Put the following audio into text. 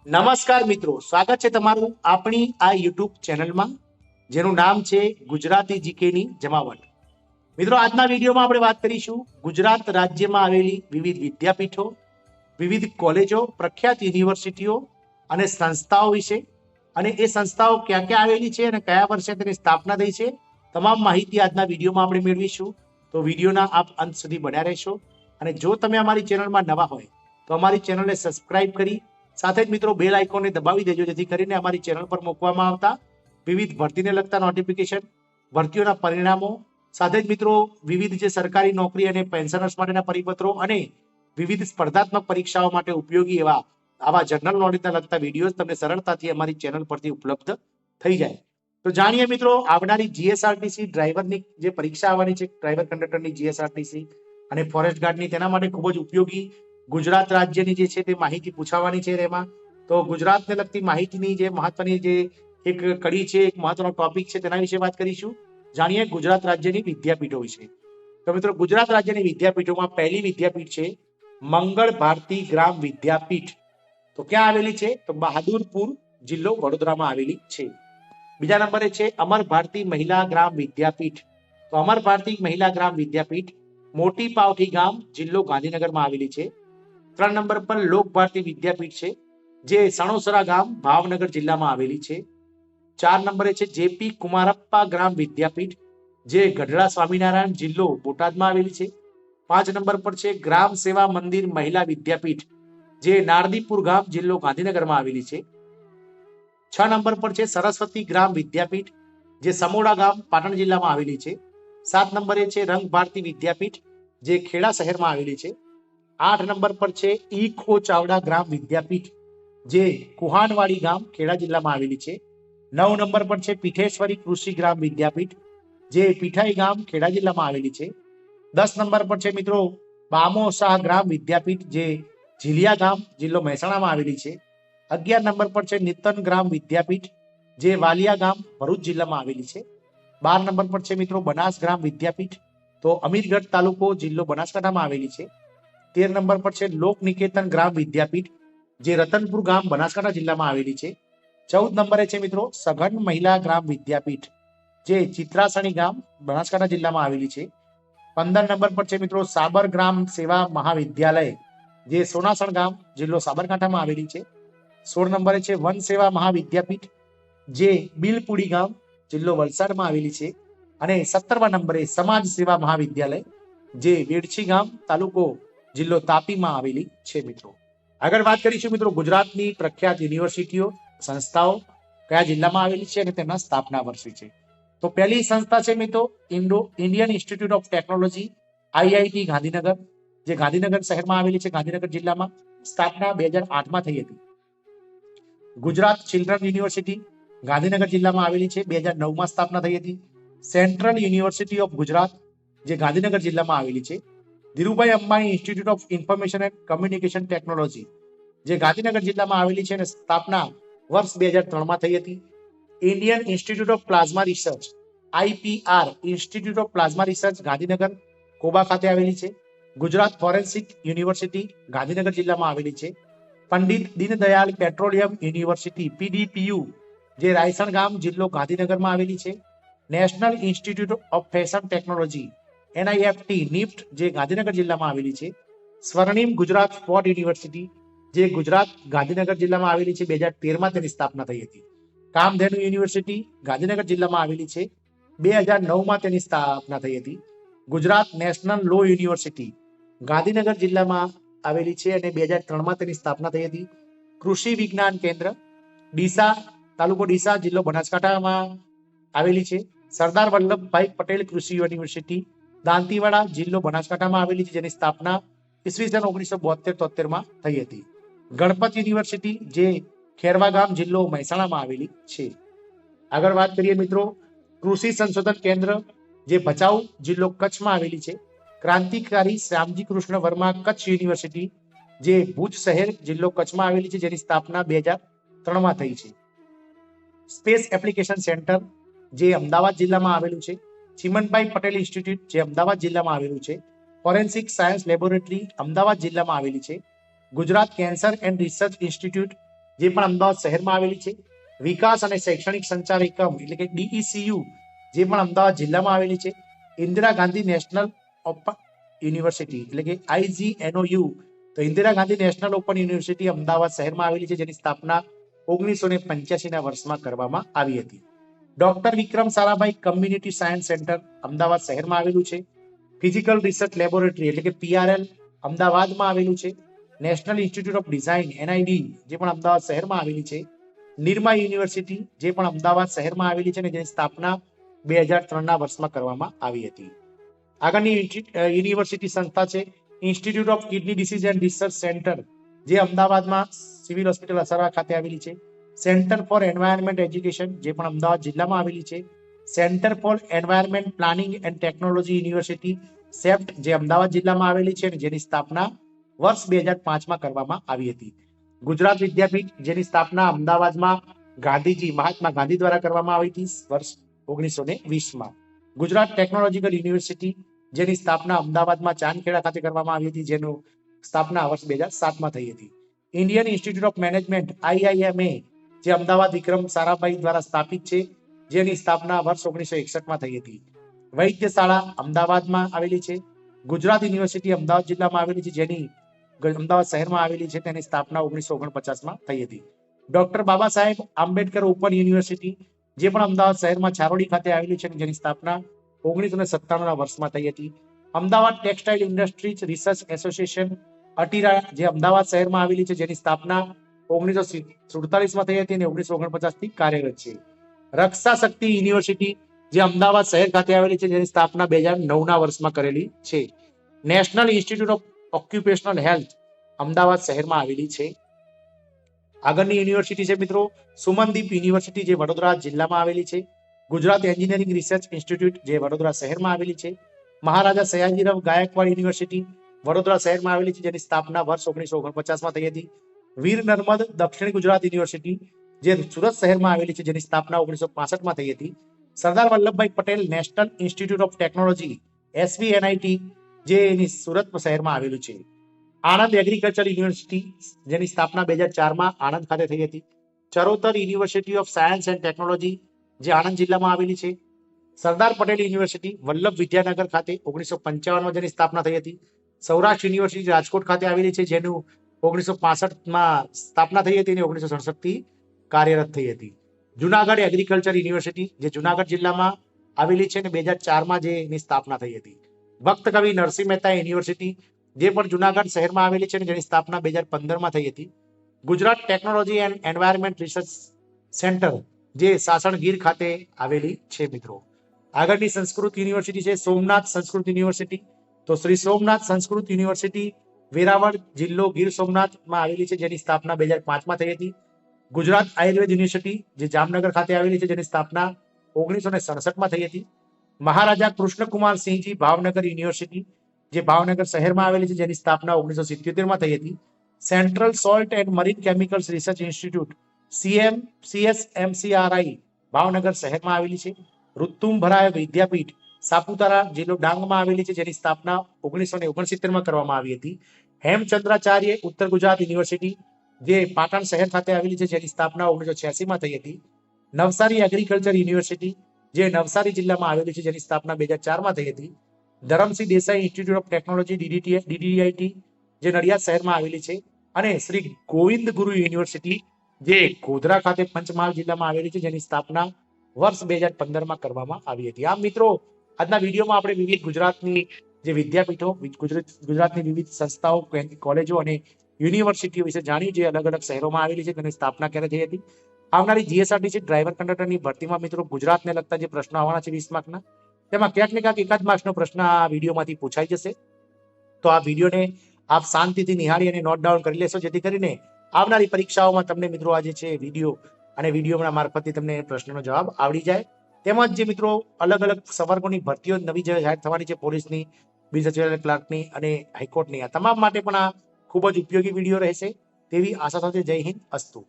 નમસ્કાર મિત્રો, સ્વાગત છે તમારું આપણી આ યુટ્યુબ ચેનલમાં જેનું નામ છે ગુજરાતી જીકેની જમાવટ. મિત્રો, આજના વિડીયોમાં આપણે વાત કરીશું ગુજરાત રાજ્યમાં આવેલી વિવિધ વિદ્યાપીઠો, વિવિધ કોલેજો, પ્રખ્યાત યુનિવર્સિટીઓ અને સંસ્થાઓ વિશે, અને એ સંસ્થાઓ ક્યાં ક્યાં આવેલી છે અને કયા વર્ષે તેની સ્થાપના થઈ છે, તમામ માહિતી આજના વિડીયોમાં આપણે મેળવીશું. તો વિડીયોના આપ અંત સુધી બન્યા રહેશો. અને જો તમે અમારી ચેનલમાં નવા હોય તો અમારી ચેનલને સબસ્ક્રાઇબ કરી સાથે જ મિત્રો બેલ આઇકોનને દબાવી દેજો, જેથી કરીને અમારી ચેનલ પર મૂકવામાં આવતા વિવિધ ભરતીને લગતા નોટિફિકેશન, ભરતીઓના પરિણામો, સાથે જ મિત્રો વિવિધ જે સરકારી નોકરી અને પેન્શનર્સ માટેના પરિપત્રો અને વિવિધ સ્પર્ધાત્મક પરીક્ષાઓ માટે ઉપયોગી એવા આવા જનરલ નોલેજના લગતા વિડીયોઝ તમને સરળતાથી અમારી ચેનલ પરથી ઉપલબ્ધ થઈ જાય. તો જાણીએ મિત્રો, આવનારી જીએસઆરટીસી ડ્રાઈવરની જે પરીક્ષા આવવાની છે, ડ્રાઈવર કંડક્ટરની જીએસઆરટીસી અને ફોરેસ્ટ ગાર્ડની, તેના માટે ખૂબ જ ઉપયોગી ગુજરાત રાજ્યની જે છે તે માહિતી પૂછાવાની છે. એમાં તો ગુજરાતને લગતી માહિતીની જે મહત્વની જે એક કડી છે, એક મહત્વનો ટોપિક છે, તેના વિશે વાત કરીશું. જાણીએ ગુજરાત રાજ્યની વિદ્યાપીઠો વિશે. તો મિત્રો, ગુજરાત રાજ્યની વિદ્યાપીઠોમાં પહેલી વિદ્યાપીઠ છે મંગળ ભારતી ગ્રામ વિદ્યાપીઠ. તો ક્યાં આવેલી છે? તો બહાદુરપુર, જિલ્લો વડોદરામાં આવેલી છે. બીજા નંબરે છે અમર ભારતી મહિલા ગ્રામ વિદ્યાપીઠ. તો અમર ભારતી મહિલા ગ્રામ વિદ્યાપીઠ મોટી પાવઠી ગામ, જિલ્લો ગાંધીનગરમાં આવેલી છે. 3 નંબર પર લોક ભારતી વિદ્યાપીઠ છે, જે સણોસરા ગામ, ભાવનગર જિલ્લામાં આવેલી છે. 4 નંબરે છે જેપી કુમારપ્પા ગ્રામ વિદ્યાપીઠ, જે ગઢડા સ્વામિનારાયણ, જિલ્લો બોટાદમાં આવેલી છે. 5 નંબર પર છે ગ્રામ સેવા મંદિર મહિલા વિદ્યાપીઠ, જે નારદીપુર ગામ, જિલ્લો ગાંધીનગરમાં આવેલી છે. 6 નંબર પર છે સરસ્વતી ગ્રામ વિદ્યાપીઠ, જે સમોડા ગામ, પાટણ જિલ્લામાં આવેલી છે. 7 નંબરે છે રંગ ભારતી વિદ્યાપીઠ, જે ખેડા શહેરમાં આવેલી છે. 8 નંબર પર છે ઈખો ચાવડા ગ્રામ વિદ્યાપીઠ, જે કુહાનવાડી ગામ, ખેડા જિલ્લામાં આવેલી છે. 9 નંબર પર છે પીઠેશ્વરી કૃષિ ગ્રામ વિદ્યાપીઠ, જે પીઠાઈ ગામ, ખેડા જિલ્લામાં આવેલી છે. 10 નંબર પર છે મિત્રો બામોશાહ ગ્રામ વિદ્યાપીઠ, જે ઝીલિયા ગામ, જિલ્લો મહેસાણામાં આવેલી છે. 11 નંબર પર છે નિતન ગ્રામ વિદ્યાપીઠ, જે વાલિયા ગામ, ભરૂચ જિલ્લામાં આવેલી છે. 12 નંબર પર છે મિત્રો બનાસ ગ્રામ વિદ્યાપીઠ, તો અમીરગઢ તાલુકો, જિલ્લો બનાસકાંઠામાં આવેલી છે. 13 નંબર પર છે લોક નિકેતન ગ્રામ વિદ્યાપીઠ, જે રતનપુર ગામ, બનાસકાંઠા જિલ્લામાં આવેલી છે. 14 નંબરે છે મિત્રો સઘન મહિલા ગ્રામ વિદ્યાપીઠ, જે ચિત્રાસણી ગામ, બનાસકાંઠા જિલ્લામાં આવેલી છે. 15 નંબર પર છે મિત્રો સાબર ગ્રામ સેવા મહાવિદ્યાલય, જે સોનાસણ ગામ, જિલ્લો સાબરકાંઠામાં આવેલી છે. 16 નંબરે છે વન સેવા મહાવિદ્યાપીઠ, જે બિલપુડી ગામ, જિલ્લો વલસાડમાં આવેલી છે. અને 17મા નંબરે સમાજ સેવા મહાવિદ્યાલય, જે વેડછી ગામ, તાલુકો, જિલ્લો તાપીમાં આવેલી છે. મિત્રો, આગળ વાત કરીશું મિત્રો ગુજરાતની પ્રખ્યાત યુનિવર્સિટીઓ, સંસ્થાઓ કયા જિલ્લામાં આવેલી છે અને તેમના સ્થાપના વર્ષે છે. તો પહેલી સંસ્થા છે મિત્રો Indian institute of technology, IIT Gandhinagar, જે ગાંધીનગર શહેરમાં આવેલી છે, ગાંધીનગર જિલ્લામાં. સ્થાપના 2008માં થઈ હતી. ગુજરાત ચિલ્ડ્રન યુનિવર્સિટી, ગાંધીનગર જિલ્લામાં આવેલી છે, 2009માં સ્થાપના થઈ હતી. સેન્ટ્રલ યુનિવર્સિટી ઓફ ગુજરાત, જે ગાંધીનગર જિલ્લામાં આવેલી છે. Dhirubhai Ambani institute of information and communication technology, જે ગાંધીનગર જિલ્લામાં આવેલી છે અને સ્થાપના વર્ષ 2003માં થઈ હતી. Indian institute of plasma research, IPR institute of plasma research, Gandhinagar Koba ખાતે આવેલી છે. ગુજરાત ફોરેન્સિક યુનિવર્સિટી, ગાંધીનગર જિલ્લામાં આવેલી છે. Pandit Deendayal petroleum university, PDPU, જે રાયસણ ગામ, જિલ્લો ગાંધીનગરમાં આવેલી છે. National institute of fashion technology, એનઆઈએફટી NIFT, જે ગાંધીનગર જિલ્લામાં આવેલી છે. સ્વર્ણિમ ગુજરાત સ્પોર્ટ યુનિવર્સિટી, જે ગુજરાત ગાંધીનગર જિલ્લામાં આવેલી છે, 2013માં તેની સ્થાપના થઈ હતી. કામધેનુ યુનિવર્સિટી, ગાંધીનગર જિલ્લામાં આવેલી છે, 2009માં તેની સ્થાપના થઈ હતી. Gujarat national law university, Gandhinagar જિલ્લામાં આવેલી છે અને 2003માં તેની સ્થાપના થઈ હતી. કૃષિ વિજ્ઞાન કેન્દ્ર, ડીસા, તાલુકો ડીસા, જિલ્લો બનાસકાંઠામાં આવેલી છે. સરદાર વલ્લભભાઈ પટેલ કૃષિ યુનિવર્સિટી, દાંતીવાડા, જિલ્લો બનાસકાંઠામાં આવેલી છે, જેની સ્થાપના ઈસવીસન 1972-73માં થઈ હતી. ગણપત યુનિવર્સિટી, જે ખેરવા ગામ, જિલ્લો મહેસાણામાં આવેલી છે. આગળ વાત કરીએ મિત્રો કૃષિ સંશોધન કેન્દ્ર, જે ભચાઉ, જિલ્લો કચ્છમાં આવેલી છે. ક્રાંતિકારી શ્યામજી કૃષ્ણ વર્મા કચ્છ યુનિવર્સિટી, જે ભુજ શહેર, જિલ્લો કચ્છમાં આવેલી છે, જેની સ્થાપના 2003માં થઈ છે. સ્પેસ એપ્લિકેશન સેન્ટર, જે અમદાવાદ જિલ્લામાં આવેલું છે. ચિમનભાઈ પટેલ ઇન્સ્ટિટ્યૂટ, જે અમદાવાદ જિલ્લામાં આવેલું છે. ફોરેન્સિક સાયન્સ લેબોરેટરી, અમદાવાદ જિલ્લામાં આવેલી છે. Gujarat cancer and research institute, જે પણ અમદાવાદ શહેરમાં આવેલી છે. વિકાસ અને શૈક્ષણિક સંચાર એકમ એટલે કે DECU જે પણ અમદાવાદ જિલ્લામાં આવેલી છે. Indira Gandhi national open university એટલે કે IGNOU, તો Indira Gandhi national open university Ahmedabad શહેરમાં આવેલી છે, જેની સ્થાપના 1985ના વર્ષમાં કરવામાં આવી હતી. Doctor Vikram Sarabhai community science centre Ahmedabad શહેરમાં આવેલું છે. ફિઝિકલ રિસર્ચ લેબોરેટરી એટલે કે PRL અમદાવાદમાં આવેલું છે. National institute of design NID જે પણ અમદાવાદ શહેરમાં આવેલી છે. નિરમા યુનિવર્સિટી જે પણ અમદાવાદ શહેરમાં આવેલી છે અને જેની સ્થાપના 2003ના વર્ષમાં કરવામાં આવી હતી. આગળની યુનિવર્સિટી સંસ્થા છે institute of kidney disease and research centre, જે અમદાવાદમાં સિવિલ હોસ્પિટલ અસરવા ખાતે આવેલી છે. સેન્ટર ફોર એન્વાયરમેન્ટ એજ્યુકેશન જે પણ અમદાવાદ જિલ્લામાં આવેલી છે. Centre for environment planning and technology university CEPT જે અમદાવાદ જિલ્લામાં આવેલી છે અને જેની સ્થાપના વર્ષ 2005માં કરવામાં આવી હતી. ગુજરાત વિદ્યાપીઠ જેની સ્થાપના અમદાવાદમાં મહાત્મા ગાંધી દ્વારા કરવામાં આવી હતી વર્ષ 1920માં. ગુજરાત ટેકનોલોજીકલ યુનિવર્સિટી જેની સ્થાપના અમદાવાદમાં ચાંદખેડા ખાતે કરવામાં આવી હતી, જેનું સ્થાપના વર્ષ 2007માં થઈ હતી. Indian institute of management IIMA જે અમદાવાદ વિક્રમ સારાભાઈ દ્વારા સ્થાપિત છે, જેની સ્થાપના વર્ષ 1961માં થઈ હતી. વૈદ્યશાળા અમદાવાદમાં આવેલી છે. ગુજરાત યુનિવર્સિટી અમદાવાદ જિલ્લામાં આવેલી છે, જેની અમદાવાદ શહેરમાં આવેલી છે, તેની સ્થાપના 1949માં થઈ હતી. Doctor Baba Saheb Ambedkar open university જે પણ અમદાવાદ શહેરમાં છારોડી ખાતે આવેલી છે, જેની સ્થાપના 1997ના વર્ષમાં થઈ હતી. Ahmedabad textile industries research association ATIRA જે અમદાવાદ શહેરમાં આવેલી છે, જેની સ્થાપના 1947માં થઈ હતી અને 1949થી કાર્યરત છે. રક્ષા શક્તિ યુનિવર્સિટી જે અમદાવાદ શહેર ખાતે આવેલી છે, જેની સ્થાપના 2009ના વર્ષમાં કરેલી છે. National institute of occupational health Ahmedabad શહેરમાં આવેલી છે. આગળની યુનિવર્સિટી છે મિત્રો સુમનદીપ યુનિવર્સિટી જે વડોદરા જિલ્લામાં આવેલી છે. ગુજરાત એન્જિનિયરિંગ રિસર્ચ ઇન્સ્ટિટ્યૂટ જે વડોદરા શહેરમાં આવેલી છે. મહારાજા સયાજીરાવ ગાયકવાડ યુનિવર્સિટી વડોદરા શહેરમાં આવેલી છે, જેની સ્થાપના વર્ષ 1949માં થઈ હતી. વીર નર્મદ દક્ષિણ ગુજરાત યુનિવર્સિટી જે સુરત શહેરમાં આવેલી છે, જેની સ્થાપના 1965માં થઈ હતી. Sardar Vallabhbhai Patel national institute of technology SVNIT જે એની સુરત શહેરમાં આવેલું છે. આણંદ એગ્રીકલ્ચર યુનિવર્સિટી જેની સ્થાપના 2004માં આણંદ ખાતે થઈ હતી. Charotar university of science and technology જે આણંદ જિલ્લામાં આવેલી છે. સરદાર પટેલ યુનિવર્સિટી વલ્લભ વિદ્યાનગર ખાતે 1955માં જેની સ્થાપના થઈ હતી. સૌરાષ્ટ્ર યુનિવર્સિટી રાજકોટ ખાતે આવેલી છે, જેનું 1965માં સ્થાપના થઈ હતી અને 1967થી કાર્યરત થઈ હતી. જુનાગઢ એગ્રીકલ્ચર યુનિવર્સિટી જે જુનાગઢ જિલ્લામાં આવેલી છે અને 2004માં જેની સ્થાપના થઈ હતી. ભક્ત કવિ નરસિંહ મહેતા યુનિવર્સિટી જે પણ જુનાગઢ શહેરમાં આવેલી છે અને જેની સ્થાપના 2015માં થઈ હતી. Gujarat technology and environment research centre જે સાસણ ગીર ખાતે આવેલી છે મિત્રો. આગળની સંસ્કૃત યુનિવર્સિટી છે સોમનાથ સંસ્કૃત યુનિવર્સિટી. તો શ્રી સોમનાથ સંસ્કૃત યુનિવર્સિટી વેરાવળ જિલ્લો ગીર સોમનાથમાં આવેલી છે, જેની સ્થાપના 2005માં થઈ હતી. ગુજરાત આયુર્વેદ યુનિવર્સિટી જે જામનગર ખાતે આવેલી છે, જેની સ્થાપના 1967માં થઈ હતી. મહારાજા કૃષ્ણકુમાર સિંહજી ભાવનગર યુનિવર્સિટી જે ભાવનગર શહેરમાં આવેલી છે, જેની સ્થાપના 1977માં થઈ હતી. Central salt and marine chemicals research institute CSMCRI Bhavnagar શહેરમાં આવેલી છે. ઋતુંભરાય વિદ્યાપીઠ સાપુતારા જિલ્લો ડાંગમાં આવેલી છે, જેની સ્થાપના 1969માં કરવામાં આવી હતી. હેમચંદ્રાચાર્ય ઉત્તર ગુજરાત યુનિવર્સિટી જે પાટણ શહેર ખાતે આવેલી છે, જેની સ્થાપના 1986માં થઈ હતી. નવસારી એગ્રીકલ્ચર યુનિવર્સિટી જે નવસારી જિલ્લામાં આવેલી છે, જેની સ્થાપના 2004માં થઈ હતી. Dharamsinh Desai institute of technology DDIT જે નડિયાદ શહેરમાં આવેલી છે. અને શ્રી ગોવિંદ ગુરુ યુનિવર્સિટી જે ગોધરા ખાતે પંચમહાલ જિલ્લામાં આવેલી છે, જેની સ્થાપના વર્ષ 2015માં કરવામાં આવી હતી. આમ મિત્રો આજના વિડીયોમાં આપણે વિવિધ ગુજરાતની જે વિદ્યાપીઠો ગુજરાતની વિવિધ સંસ્થાઓ કોલેજો અને યુનિવર્સિટીઓ વિશે જાણ્યું, જે અલગ અલગ શહેરોમાં આવેલી છે, તેની સ્થાપના ક્યારે થઈ હતી. આવનારી GSRTC ડ્રાઈવર કંડક્ટરની ભરતીમાં મિત્રો ગુજરાતને લગતા જે પ્રશ્નો આવવાના છે 20 માર્કના, તેમાં ક્યાંક ને ક્યાંક એકાદ માર્ક્સનો પ્રશ્ન આ વિડીયોમાંથી પૂછાઈ જશે. તો આ વિડીયોને આપ શાંતિથી નિહાળી અને નોટ ડાઉન કરી લેશો, જેથી કરીને આવનારી પરીક્ષાઓમાં તમને મિત્રો આ જે છે વિડીયો અને વિડીયોના મારફતથી તમને પ્રશ્નનો જવાબ આવડી જાય. તેમજ જે મિત્રો અલગ અલગ સંવર્ગોની ભરતીઓ નવી જાહેર થવાની છે, પોલીસની, બિન સચિવાલય ક્લાર્કની અને હાઈકોર્ટની, આ તમામ માટે પણ આ ખૂબ જ ઉપયોગી વિડીયો રહેશે તેવી આશા સાથે જય હિન્દ અસ્તુ.